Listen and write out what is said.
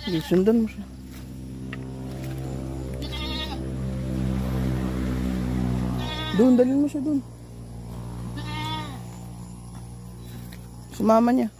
Hindi, sundan mo siya. Doon, dalhin mo siya doon. Sumama niya.